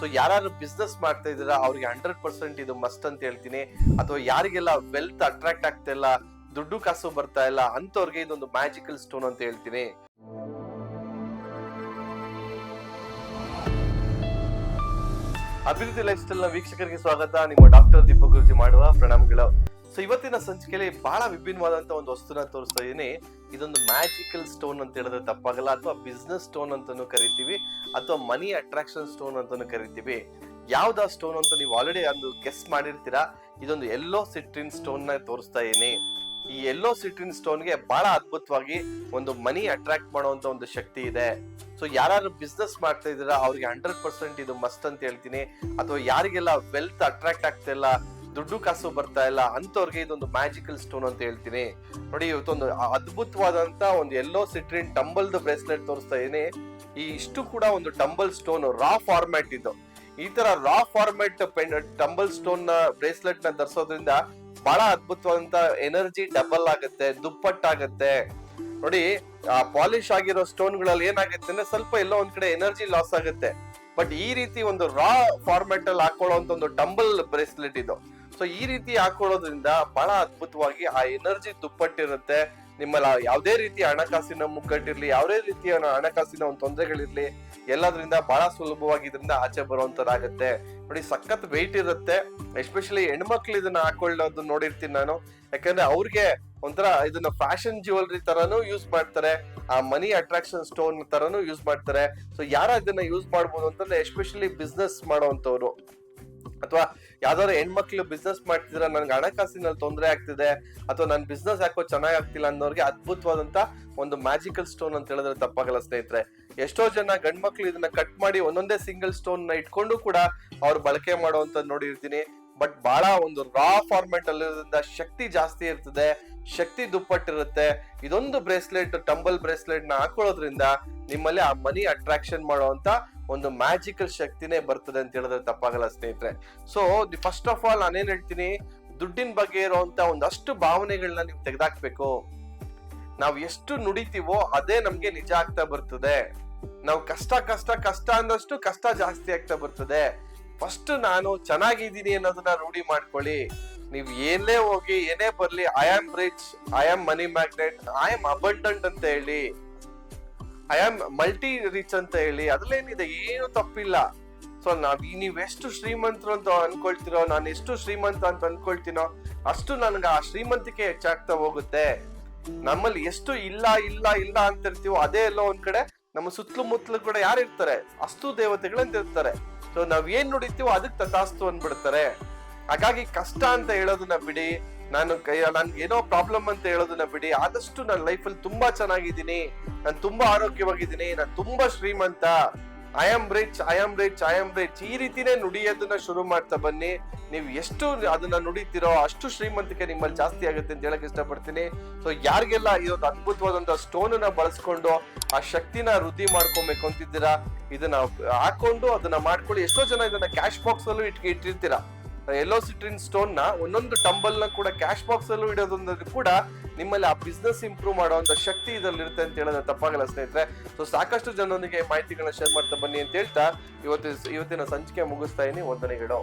So ಯಾರು business ಮಾಡ್ತಾ ಇದ್ದೀರಾ ಅವ್ರಿಗೆ 100% ಇದು ಮಸ್ಟ್ ಅಂತ ಹೇಳ್ತೀನಿ. ಅಥವಾ ಯಾರಿಗೆಲ್ಲ ವೆಲ್ತ್ ಅಟ್ರಾಕ್ಟ್ ಆಗ್ತಾ ಇಲ್ಲ, ದುಡ್ಡು ಕಾಸು ಬರ್ತಾ ಇಲ್ಲ ಅಂತವ್ರಿಗೆ ಇದೊಂದು ಮ್ಯಾಜಿಕಲ್ ಸ್ಟೋನ್ ಅಂತ ಹೇಳ್ತೀನಿ. ಅಭಿವೃದ್ಧಿ ಲೈಫ್ ಸ್ಟೈಲ್ ನ ವೀಕ್ಷಕರಿಗೆ ಸ್ವಾಗತ. ನಿಮ್ಮ ಡಾಕ್ಟರ್ ದೀಪಕ್ ಗುರುಜಿ ಮಾಡುವ ಪ್ರಣಾಮಗಳು. ಸೊ ಇವತ್ತಿನ ಸಂಚಿಕೆಯಲ್ಲಿ ಬಹಳ ವಿಭಿನ್ನವಾದಂತ ಒಂದು ವಸ್ತುನ ತೋರಿಸ್ತಾ ಇದೀನಿ. ಇದೊಂದು ಮ್ಯಾಜಿಕಲ್ ಸ್ಟೋನ್ ಅಂತ ಹೇಳಿದ್ರೆ ತಪ್ಪಾಗಲ್ಲ, ಅಥವಾ ಬಿಸ್ನೆಸ್ ಸ್ಟೋನ್ ಅಂತಾನು ಕರಿತೀವಿ, ಅಥವಾ ಮನಿ ಅಟ್ರಾಕ್ಷನ್ ಸ್ಟೋನ್ ಅಂತಾನು ಕರಿತೀವಿ. ಯಾವ್ದಾ ಸ್ಟೋನ್ ಅಂತ ನೀವು ಆಲ್ರೆಡಿ ಒಂದು ಗೆಸ್ ಮಾಡಿರ್ತೀರಾ. ಇದೊಂದು ಯೆಲ್ಲೋ ಸಿಟ್ರಿನ್ ಸ್ಟೋನ್ ನ ತೋರಿಸ್ತಾ ಇದೀನಿ. ಈ ಯೆಲ್ಲೋ ಸಿಟ್ರಿನ್ ಸ್ಟೋನ್ ಗೆ ಬಹಳ ಅದ್ಭುತವಾಗಿ ಒಂದು ಮನಿ ಅಟ್ರಾಕ್ಟ್ ಮಾಡುವಂತ ಒಂದು ಶಕ್ತಿ ಇದೆ. ಸೊ ಯಾರು ಬಿಸ್ನೆಸ್ ಮಾಡ್ತಾ ಇದ್ದೀರಾ ಅವ್ರಿಗೆ 100% ಇದು ಮಸ್ಟ್ ಅಂತ ಹೇಳ್ತೀನಿ. ಅಥವಾ ಯಾರಿಗೆಲ್ಲ ವೆಲ್ತ್ ಅಟ್ರಾಕ್ಟ್ ಆಗ್ತಾ ಇಲ್ಲ, ದುಡ್ಡು ಕಾಸು ಬರ್ತಾ ಇಲ್ಲ ಅಂತವ್ರಿಗೆ ಇದೊಂದು ಮ್ಯಾಜಿಕಲ್ ಸ್ಟೋನ್ ಅಂತ ಹೇಳ್ತೀನಿ. ನೋಡಿ, ಇವತ್ತೊಂದು ಅದ್ಭುತವಾದಂತ ಒಂದು ಯೆಲ್ಲೋ ಸಿಟ್ರಿನ್ ಟಂಬಲ್ ಬ್ರೇಸ್ಲೆಟ್ ತೋರಿಸ್ತಾ ಇದೀನಿ. ಈ ಇಷ್ಟು ಕೂಡ ಒಂದು ಟಂಬಲ್ ಸ್ಟೋನ್ ರಾ ಫಾರ್ಮ್ಯಾಟ್ ಇದು. ಈ ತರ ರಾ ಫಾರ್ಮ್ಯಾಟ್ ಟಂಬಲ್ ಸ್ಟೋನ್ ನ ಬ್ರೇಸ್ಲೆಟ್ ನ ಧರಿಸೋದ್ರಿಂದ ಬಹಳ ಅದ್ಭುತವಾದಂತ ಎನರ್ಜಿ ಡಬಲ್ ಆಗುತ್ತೆ, ದುಪ್ಪಟ್ಟಾಗತ್ತೆ. ನೋಡಿ, ಪಾಲಿಶ್ ಆಗಿರೋ ಸ್ಟೋನ್ ಗಳಲ್ಲಿ ಏನಾಗುತ್ತೆ ಅಂದ್ರೆ ಸ್ವಲ್ಪ ಎಲ್ಲೋ ಒಂದ್ ಕಡೆ ಎನರ್ಜಿ ಲಾಸ್ ಆಗುತ್ತೆ. ಬಟ್ ಈ ರೀತಿ ಒಂದು ರಾ ಫಾರ್ಮ್ಯಾಟ್ ಅಲ್ಲಿ ಹಾಕೊಳ್ಳುವಂತ ಒಂದು ಟಂಬಲ್ ಬ್ರೇಸ್ಲೆಟ್ ಇದು. ಸೊ ಈ ರೀತಿ ಹಾಕೊಳ್ಳೋದ್ರಿಂದ ಬಹಳ ಅದ್ಭುತವಾಗಿ ಆ ಎನರ್ಜಿ ದುಪ್ಪಟ್ಟಿರುತ್ತೆ. ನಿಮ್ಮಲ್ಲಿ ಯಾವುದೇ ರೀತಿಯ ಹಣಕಾಸಿನ ಮುಗ್ಗಟ್ಟಿರ್ಲಿ, ಯಾವುದೇ ರೀತಿಯ ಹಣಕಾಸಿನ ಒಂದು ತೊಂದರೆಗಳಿರ್ಲಿ, ಎಲ್ಲದ್ರಿಂದ ಬಹಳ ಸುಲಭವಾಗಿ ಇದರಿಂದ ಆಚೆ ಬರುವಂತದ್ದಾಗತ್ತೆ. ನೋಡಿ, ಸಖತ್ ವೆಯ್ಟ್ ಇರುತ್ತೆ. ಎಸ್ಪೆಷಲಿ ಹೆಣ್ಮಕ್ಳು ಇದನ್ನ ಹಾಕೊಳ್ಳೋದು ನೋಡಿರ್ತೀನಿ ನಾನು. ಯಾಕಂದ್ರೆ ಅವ್ರಿಗೆ ಒಂಥರ ಇದನ್ನ ಫ್ಯಾಷನ್ ಜ್ಯುವೆಲ್ರಿ ತರಾನು ಯೂಸ್ ಮಾಡ್ತಾರೆ, ಆ ಮನಿ ಅಟ್ರಾಕ್ಷನ್ ಸ್ಟೋನ್ ತರಾನು ಯೂಸ್ ಮಾಡ್ತಾರೆ. ಸೊ ಯಾರ ಇದನ್ನ ಯೂಸ್ ಮಾಡ್ಬೋದು ಅಂತಂದ್ರೆ ಎಸ್ಪೆಷಲಿ ಬಿಸ್ನೆಸ್ ಮಾಡೋವಂಥವ್ರು, ಅಥವಾ ಯಾವ್ದಾದ್ರು ಹೆಣ್ಮಕ್ಳು ಬಿಸ್ನೆಸ್ ಮಾಡ್ತಿದ್ರ, ನನ್ಗೆ ಹಣಕಾಸಿನಲ್ಲಿ ತೊಂದರೆ ಆಗ್ತಿದೆ, ಅಥವಾ ನನ್ ಬಿಸ್ನೆಸ್ ಯಾಕೋ ಚೆನ್ನಾಗ್ ಆಗ್ತಿಲ್ಲ ಅನ್ನೋರ್ಗೆ ಅದ್ಭುತವಾದಂತ ಒಂದು ಮ್ಯಾಜಿಕಲ್ ಸ್ಟೋನ್ ಅಂತ ಹೇಳಿದ್ರೆ ತಪ್ಪಾಗಲ್ಲ ಸ್ನೇಹಿತರೆ. ಎಷ್ಟೋ ಜನ ಗಂಡ್ಮಕ್ಳು ಇದನ್ನ ಕಟ್ ಮಾಡಿ ಒಂದೊಂದೇ ಸಿಂಗಲ್ ಸ್ಟೋನ್ ನ ಇಟ್ಕೊಂಡು ಕೂಡ ಅವ್ರು ಬಳಕೆ ಮಾಡುವಂತ ನೋಡಿರ್ತೀನಿ. ಬಟ್ ಬಹಳ ಒಂದು ರಾ ಫಾರ್ಮ್ಯಾಟ್ ಅಲ್ಲಿರೋದ್ರಿಂದ ಶಕ್ತಿ ಜಾಸ್ತಿ ಇರ್ತದೆ, ಶಕ್ತಿ ದುಪ್ಪಟ್ಟಿರುತ್ತೆ. ಇದೊಂದು ಬ್ರೇಸ್ಲೆಟ್, ಟಂಬಲ್ ಬ್ರೇಸ್ಲೆಟ್ ನ ಹಾಕೊಳ್ಳೋದ್ರಿಂದ ನಿಮ್ಮಲ್ಲಿ ಆ ಮನಿ ಅಟ್ರಾಕ್ಷನ್ ಮಾಡುವಂತ ಒಂದು ಮ್ಯಾಜಿಕಲ್ ಶಕ್ತಿನೇ ಬರ್ತದೆ ಅಂತ ಹೇಳಿದ್ರೆ ತಪ್ಪಾಗಲ್ಲ ಸ್ನೇಹಿತರೆ. ಸೊ ಫಸ್ಟ್ ಆಫ್ ಆಲ್ ನಾನೇನ್ ಹೇಳ್ತೀನಿ, ದುಡ್ಡಿನ ಬಗ್ಗೆ ಇರುವಂತ ಒಂದಷ್ಟು ಭಾವನೆಗಳನ್ನ ನೀವು ತೆಗೆದಾಕ್ಬೇಕು. ನಾವ್ ಎಷ್ಟು ನುಡಿತೀವೋ ಅದೇ ನಮ್ಗೆ ನಿಜ ಆಗ್ತಾ ಬರ್ತದೆ. ನಾವು ಕಷ್ಟ ಕಷ್ಟ ಕಷ್ಟ ಅಂದಷ್ಟು ಕಷ್ಟ ಜಾಸ್ತಿ ಆಗ್ತಾ ಬರ್ತದೆ. ಫಸ್ಟ್ ನಾನು ಚೆನ್ನಾಗಿದ್ದೀನಿ ಅನ್ನೋದನ್ನ ರೂಢಿ ಮಾಡ್ಕೊಳ್ಳಿ. ನೀವ್ ಏನೇ ಹೋಗಿ ಏನೇ ಬರ್ಲಿ, I am rich, I am money magnet, I am abundant ಅಂತ ಹೇಳಿ, ಐ ಆಮ್ ಮಲ್ಟಿ ರಿಚ್ ಅಂತ ಹೇಳಿ, ಅದ್ರಲ್ಲೇನಿದೆ, ಏನು ತಪ್ಪಿಲ್ಲ. ಸೊ ನೀವ್ ಎಷ್ಟು ಶ್ರೀಮಂತರು ಅಂತ ಅನ್ಕೊಳ್ತಿರೋ, ನಾನು ಎಷ್ಟು ಶ್ರೀಮಂತ ಅಂತ ಅನ್ಕೊಳ್ತೀನೋ ಅಷ್ಟು ನನ್ಗೆ ಆ ಶ್ರೀಮಂತಿಕೆ ಹೆಚ್ಚಾಗ್ತಾ ಹೋಗುತ್ತೆ. ನಮ್ಮಲ್ಲಿ ಎಷ್ಟು ಇಲ್ಲ ಇಲ್ಲ ಇಲ್ಲ ಅಂತ ಇರ್ತೀವೋ ಅದೇ ಎಲ್ಲೋ ಒಂದ್ ಕಡೆ ನಮ್ಮ ಸುತ್ತಲೂ ಮುತ್ತಲು ಕೂಡ ಯಾರು ಇರ್ತಾರೆ, ಅಷ್ಟು ದೇವತೆಗಳಂತ ಇರ್ತಾರೆ. ಸೊ ನಾವ್ ಏನ್ ನುಡಿತೀವೋ ಅದಕ್ಕೆ ತಥಾಸ್ತು ಅಂದ್ಬಿಡ್ತಾರೆ. ಹಾಗಾಗಿ ಕಷ್ಟ ಅಂತ ಹೇಳೋದನ್ನ ಬಿಡಿ, ನನ್ಗೆ ಏನೋ ಪ್ರಾಬ್ಲಮ್ ಅಂತ ಹೇಳೋದನ್ನ ಬಿಡಿ. ಆದಷ್ಟು ನನ್ನ ಲೈಫಲ್ಲಿ ತುಂಬಾ ಚೆನ್ನಾಗಿದ್ದೀನಿ, ನಾನು ತುಂಬಾ ಆರೋಗ್ಯವಾಗಿದ್ದೀನಿ, ನಾನು ತುಂಬಾ ಶ್ರೀಮಂತ, I am rich, I am rich, I am rich, ಈ ರೀತಿನೇ ನುಡಿಯೋದನ್ನ ಶುರು ಮಾಡ್ತಾ ಬನ್ನಿ. ನೀವು ಎಷ್ಟು ಅದನ್ನ ನುಡಿತೀರೋ ಅಷ್ಟು ಶ್ರೀಮಂತಿಕೆ ನಿಮ್ಮಲ್ಲಿ ಜಾಸ್ತಿ ಆಗುತ್ತೆ ಅಂತ ಹೇಳಕ್ ಇಷ್ಟಪಡ್ತೀನಿ. ಸೊ ಯಾರಿಗೆಲ್ಲ ಇದೊಂದು ಅದ್ಭುತವಾದಂತ ಸ್ಟೋನ್ ನ ಬಳಸ್ಕೊಂಡು ಆ ಶಕ್ತಿನ ವೃದ್ಧಿ ಮಾಡ್ಕೊಬೇಕು ಅಂತಿದ್ದೀರಾ, ಇದನ್ನ ಹಾಕೊಂಡು ಅದನ್ನ ಮಾಡ್ಕೊಳ್ಳಿ. ಎಷ್ಟೋ ಜನ ಇದನ್ನ ಕ್ಯಾಶ್ ಬಾಕ್ಸ್ ಅಲ್ಲೂ ಇಟ್ಟಿರ್ತೀರಾ. ಯೆಲ್ಲೋ ಸಿಟ್ರಿನ್ ಸ್ಟೋನ್ ನ ಒಂದೊಂದು ಟಂಬಲ್ ನ ಕೂಡ ಕ್ಯಾಶ್ ಬಾಕ್ಸ್ ಅಲ್ಲೂ ಇಡೋದ್ರಿಂದ ಕೂಡ ನಿಮ್ಮಲ್ಲಿ ಆ ಬಿಸ್ನೆಸ್ ಇಂಪ್ರೂವ್ ಮಾಡುವಂತ ಶಕ್ತಿ ಇದ್ರಲ್ಲಿ ಇರುತ್ತೆ ಅಂತ ಹೇಳೋದು ತಪ್ಪಾಗಲ್ಲ ಸ್ನೇಹಿತರೆ. ಸೊ ಸಾಕಷ್ಟು ಜನರೊಂದಿಗೆ ಮಾಹಿತಿಗಳನ್ನ ಶೇರ್ ಮಾಡ್ತಾ ಬನ್ನಿ ಅಂತ ಹೇಳ್ತಾ ಇವತ್ತಿನ ಸಂಚಿಕೆ ಮುಗಿಸ್ತಾ ಇದೀನಿ. ವಂದನೆಗಳು.